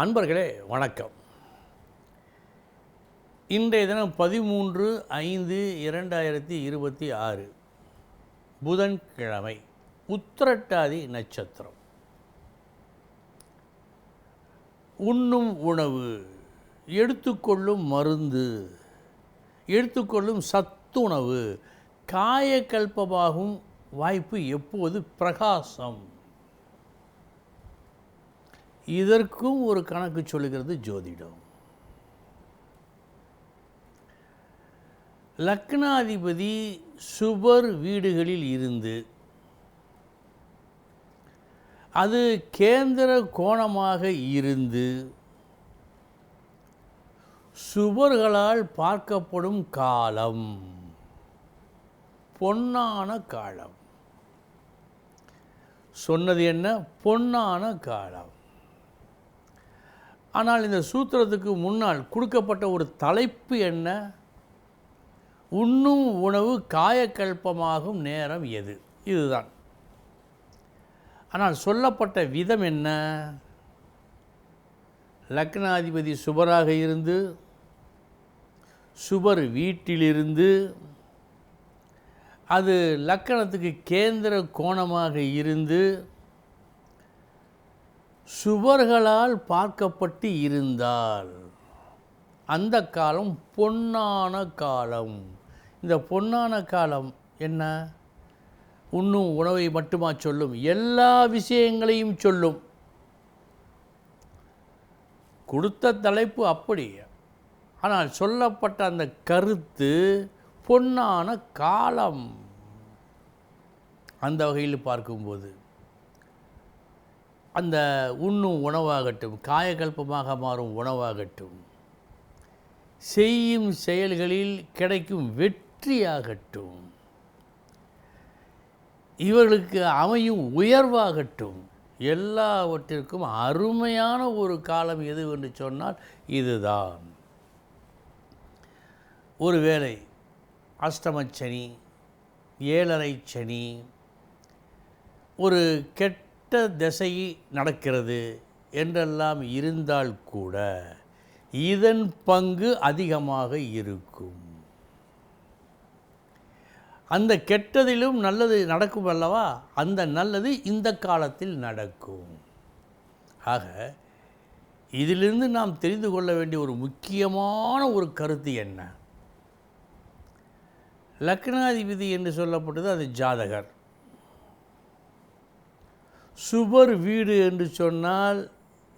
அன்பர்களே வணக்கம். இன்றைய தினம் 13/5/2026 புதன்கிழமை, உத்திரட்டாதி நட்சத்திரம். உண்ணும் உணவு, எடுத்துக்கொள்ளும் மருந்து, எடுத்துக்கொள்ளும் சத்துணவு காயக்கல்பமாகும் வாய்ப்பு எப்போது? பிரகாசம். இதற்கும் ஒரு கணக்கு சொல்லுகிறது ஜோதிடம். லக்னாதிபதி சுபர் வீடுகளில் இருந்து அது கேந்திர கோணமாக இருந்து சுபர்களால் பார்க்கப்படும் காலம் பொன்னான காலம். சொன்னது என்ன? பொன்னான காலம். ஆனால் இந்த சூத்திரத்துக்கு முன்னால் கொடுக்கப்பட்ட ஒரு தலைப்பு என்ன? உண்ணும் உணவு காயக்கல்பமாகும் நேரம் எது? இதுதான். ஆனால் சொல்லப்பட்ட விதம் என்ன? லக்னாதிபதி சுபராக இருந்து சுபர் வீட்டிலிருந்து அது லக்கணத்துக்கு கேந்திர கோணமாக இருந்து சுபர்களால் பார்க்கப்பட்டு இருந்தால் அந்த காலம் பொன்னான காலம். இந்த பொன்னான காலம் என்ன? உண்ணும் உணவை மட்டுமா சொல்லும்? எல்லா விஷயங்களையும் சொல்லும். கொடுத்த தலைப்பு அப்படி. ஆனால் சொல்லப்பட்ட அந்த கருத்து பொன்னான காலம். அந்த வகையில் பார்க்கும்போது அந்த உண்ணும் உணவாகட்டும், காயக்கல்பமாக மாறும் உணவாகட்டும், செய்யும் செயல்களில் கிடைக்கும் வெற்றியாகட்டும், இவர்களுக்கு அமையும் உயர்வாகட்டும், எல்லாவற்றிற்கும் அருமையான ஒரு காலம் எது என்று சொன்னால் இதுதான். ஒருவேளை அஷ்டமச்சனி, ஏழரை சனி, ஒரு கெட்ட திசை நடக்கிறது என்றெல்லாம் இருந்தால் கூட இதன் பங்கு அதிகமாக இருக்கும். அந்த கெட்டதிலும் நல்லது நடக்கும் அல்லவா? அந்த நல்லது இந்த காலத்தில் நடக்கும். ஆக இதிலிருந்து நாம் தெரிந்து கொள்ள வேண்டிய ஒரு முக்கியமான ஒரு கருத்து என்ன? லக்னாதிபதி என்று சொல்லப்பட்டது அது ஜாதகர். சுபர் வீடு என்று சொன்னால்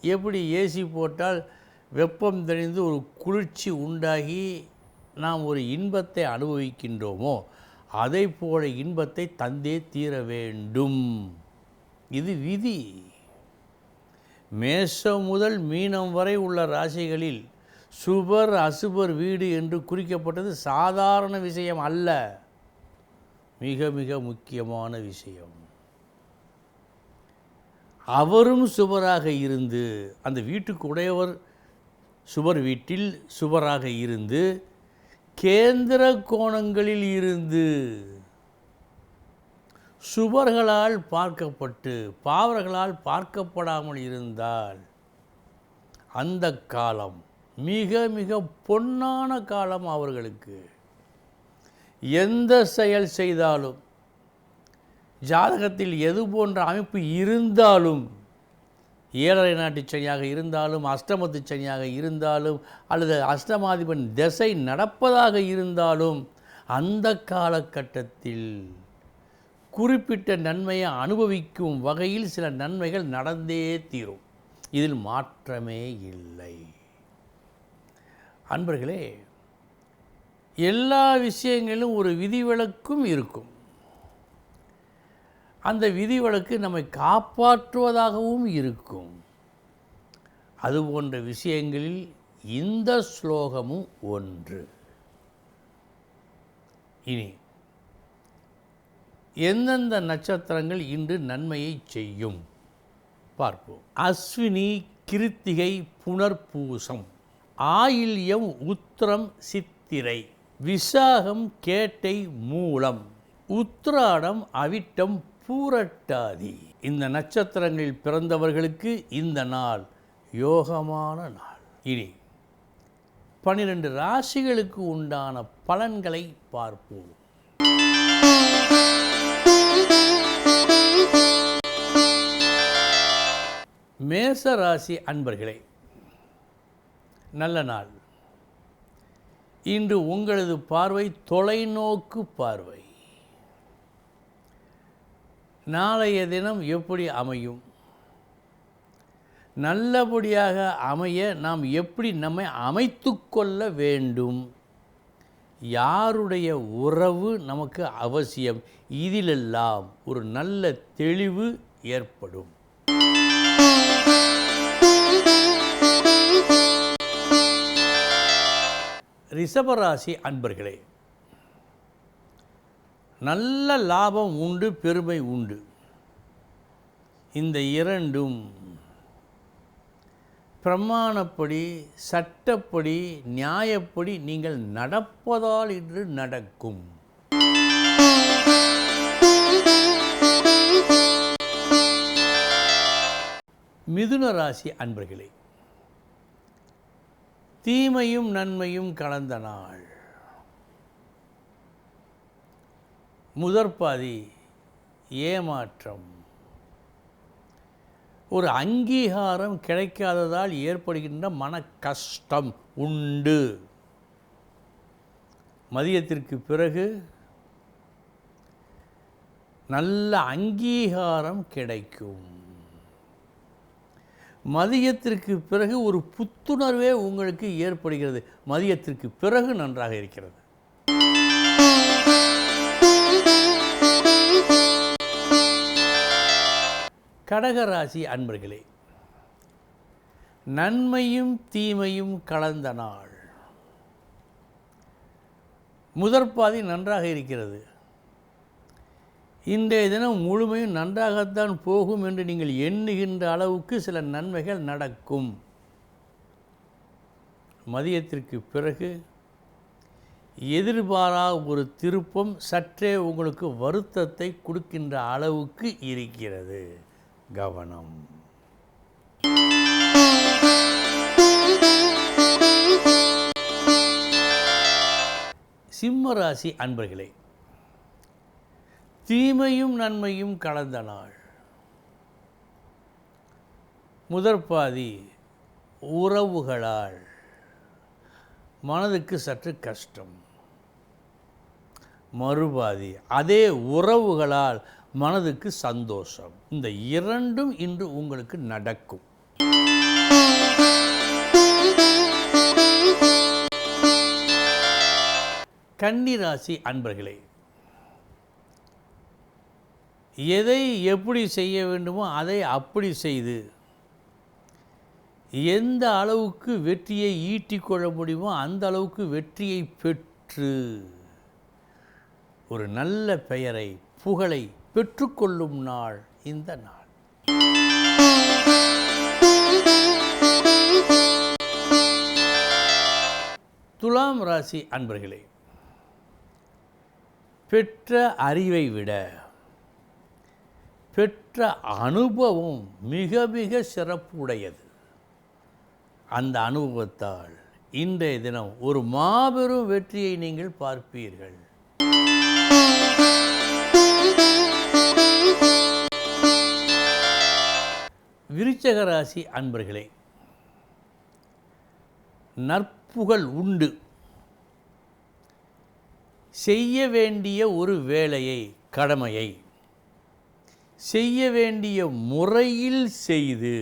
எப்படி ஏசி போட்டால் வெப்பம் தணிந்து ஒரு குளிர்ச்சி உண்டாகி நாம் ஒரு இன்பத்தை அனுபவிக்கின்றோமோ அதை போல இன்பத்தை தந்தே தீர வேண்டும். இது விதி. மேஷம் முதல் மீனம் வரை உள்ள ராசிகளில் சுபர் அசுபர் வீடு என்று குறிக்கப்பட்டது சாதாரண விஷயம் அல்ல, மிக மிக முக்கியமான விஷயம். அவரும் சுபராக இருந்து, அந்த வீட்டுக்கு உடையவர் சுபர் வீட்டில் சுபராக இருந்து கேந்திர கோணங்களில் இருந்து சுபர்களால் பார்க்கப்பட்டு பாவர்களால் பார்க்கப்படாமல் இருந்தால் அந்த காலம் மிக மிக பொன்னான காலம். அவர்களுக்கு எந்த செயல் செய்தாலும், ஜாதகத்தில் எது போன்ற அமைப்பு இருந்தாலும், ஏழரை நாட்டு சனியாக இருந்தாலும், அஷ்டமத்து சனியாக இருந்தாலும், அல்லது அஷ்டமாதிபன் திசை நடப்பதாக இருந்தாலும், அந்த காலகட்டத்தில் குறிப்பிட்ட நன்மையை அனுபவிக்கும் வகையில் சில நன்மைகள் நடந்தே தீரும். இதில் மாற்றமே இல்லை. அன்பர்களே, எல்லா விஷயங்களிலும் ஒரு விதிவிலக்கும் இருக்கும். அந்த விதிவிலக்கு நம்மை காப்பாற்றுவதாகவும் இருக்கும். அது போன்ற விஷயங்களில் இந்த ஸ்லோகமும் ஒன்று. இனி எந்தெந்த நட்சத்திரங்கள் இன்று நன்மையை செய்யும் பார்ப்போம். அஸ்வினி, கிருத்திகை, புனர்பூசம், ஆயில்யம், உத்திரம், சித்திரை, விசாகம், கேட்டை, மூலம், உத்திராடம், அவிட்டம், பூரட்டாதி. இந்த நட்சத்திரங்களில் பிறந்தவர்களுக்கு இந்த நாள் யோகமான நாள். இனி 12 ராசிகளுக்கு உண்டான பலன்களை பார்ப்போம். மேச ராசி அன்பர்களே, நல்ல நாள். இன்று உங்களது பார்வை தொலைநோக்கு பார்வை. நாளைய தினம் எப்படி அமையும், நல்லபடியாக அமைய நாம் எப்படி நம்மை அமைத்து கொள்ள வேண்டும், யாருடைய உறவு நமக்கு அவசியம், இதிலெல்லாம் ஒரு நல்ல தெளிவு ஏற்படும். ரிஷபராசி அன்பர்களே, நல்ல லாபம் உண்டு, பெருமை உண்டு. இந்த இரண்டும் பிரமாணப்படி, சட்டப்படி, நியாயப்படி நீங்கள் நடப்பதால் இன்று நடக்கும். மிதுன ராசி அன்பர்களே, தீமையும் நன்மையும் கலந்த நாள். முதற்பாதி ஏமாற்றம், ஒரு அங்கீகாரம் கிடைக்காததால் ஏற்படுகின்ற மன கஷ்டம் உண்டு. மதியத்திற்கு பிறகு நல்ல அங்கீகாரம் கிடைக்கும். மதியத்திற்கு பிறகு ஒரு புத்துணர்வே உங்களுக்கு ஏற்படுகிறது. மதியத்திற்கு பிறகு நன்றாக இருக்கிறது. கடகராசி அன்பர்களே, நன்மையும் தீமையும் கலந்த நாள். முதற்பாதி நன்றாக இருக்கிறது. இன்றைய தினம் முழுமையும் நன்றாகத்தான் போகும் என்று நீங்கள் எண்ணுகின்ற அளவுக்கு சில நன்மைகள் நடக்கும். மதியத்திற்கு பிறகு எதிர்பாராத ஒரு திருப்பம் சற்றே உங்களுக்கு வருத்தத்தை கொடுக்கின்ற அளவுக்கு இருக்கிறது. கவனம். சிம்மராசி அன்பர்களே, தீமையும் நன்மையும் கலந்த நாள். முதற்பாதி உறவுகளால் மனதுக்கு சற்று கஷ்டம். மறுபாதி அதே உறவுகளால் மனதுக்கு சந்தோஷம். இந்த இரண்டும் இன்று உங்களுக்கு நடக்கும். கன்னிராசி அன்பர்களே, எதை எப்படி செய்ய வேண்டுமோ அதை அப்படி செய்து எந்த அளவுக்கு வெற்றியை ஈட்டிக்கொள்ள முடியுமோ அந்த அளவுக்கு வெற்றியை பெற்று ஒரு நல்ல பெயரை, புகழை பெற்றுக்கொள்ளும் நாள் இந்த நாள். துலாம் ராசி அன்பர்களே, பெற்ற அறிவை விட பெற்ற அனுபவம் மிக மிக சிறப்புடையது. அந்த அனுபவத்தால் இன்றைய தினம் ஒரு மாபெரும் வெற்றியை நீங்கள் பார்ப்பீர்கள். விருச்சிக ராசி அன்பர்களே, நற்புகழ் உண்டு. செய்ய வேண்டிய ஒரு வேலையை, கடமையை செய்ய வேண்டிய முறையில் செய்து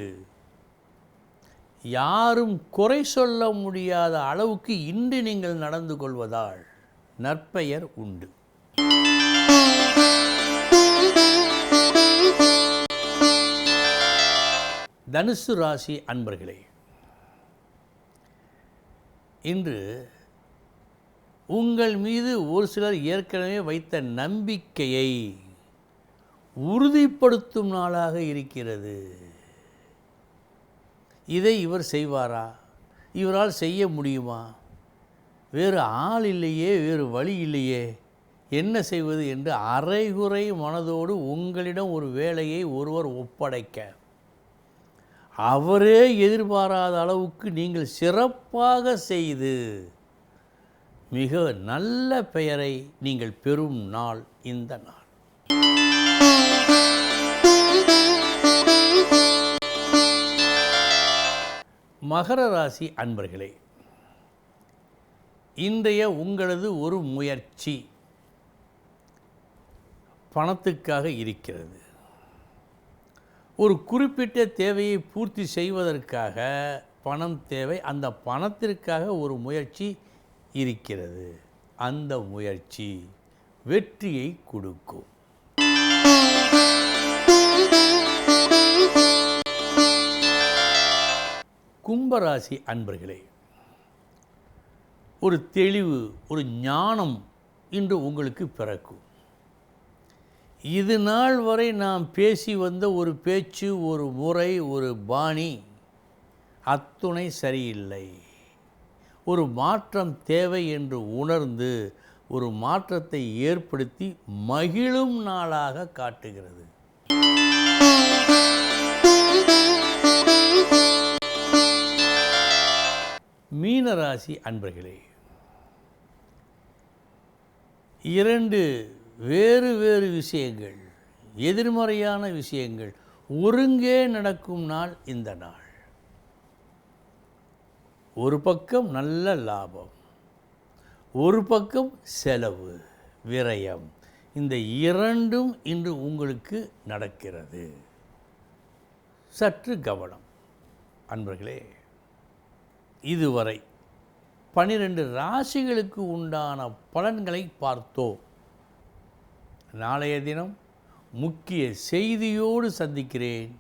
யாரும் குறை சொல்ல முடியாத அளவுக்கு இன்று நீங்கள் நடந்து கொள்வதால் நற்பெயர் உண்டு. தனுசு ராசி அன்பர்களே, இன்று உங்கள் மீது ஒரு சிலர் ஏற்கனவே வைத்த நம்பிக்கையை உறுதிப்படுத்தும் நாளாக இருக்கிறது. இதை இவர் செய்வாரா, இவரால் செய்ய முடியுமா, வேறு ஆள் இல்லையே, வேறு வழி இல்லையே, என்ன செய்வது என்று அரைகுறை மனதோடு உங்களிடம் ஒரு வேலையை ஒருவர் ஒப்படைக்க அவரே எதிர்பாராத அளவுக்கு நீங்கள் சிறப்பாக செய்து மிக நல்ல பெயரை நீங்கள் பெறும் நாள் இந்த நாள். மகர ராசி அன்பர்களே, இன்றைய உங்களது ஒரு முயற்சி பணத்துக்காக இருக்கிறது. ஒரு குறிப்பிட்ட தேவையை பூர்த்தி செய்வதற்காக பணம் தேவை. அந்த பணத்திற்காக ஒரு முயற்சி இருக்கிறது. அந்த முயற்சி வெற்றியை கொடுக்கும். கும்பராசி அன்பர்களே, ஒரு தெளிவு, ஒரு ஞானம் இன்று உங்களுக்கு பிறக்கும். இது நாள் வரை நாம் பேசி வந்த ஒரு பேச்சு, ஒரு முறை, ஒரு பாணி அத்துணை சரியில்லை. ஒரு மாற்றம் தேவை என்று உணர்ந்து ஒரு மாற்றத்தை ஏற்படுத்தி மகிழும் நாளாக காட்டுகிறது. மீனராசி அன்பர்களே, இரண்டு வேறு வேறு விஷயங்கள், எதிர்மறையான விஷயங்கள் ஒருங்கே நடக்கும் நாள் இந்த நாள். ஒரு பக்கம் நல்ல லாபம், ஒரு பக்கம் செலவு, விரயம். இந்த இரண்டும் இன்று உங்களுக்கு நடக்கிறது. சற்று கவனம் அன்பர்களே. இதுவரை 12 ராசிகளுக்கு உண்டான பலன்களை பார்த்தோம். நாளைய தினம் முக்கிய செய்தியோடு சந்திக்கிறேன்.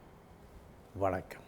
வணக்கம்.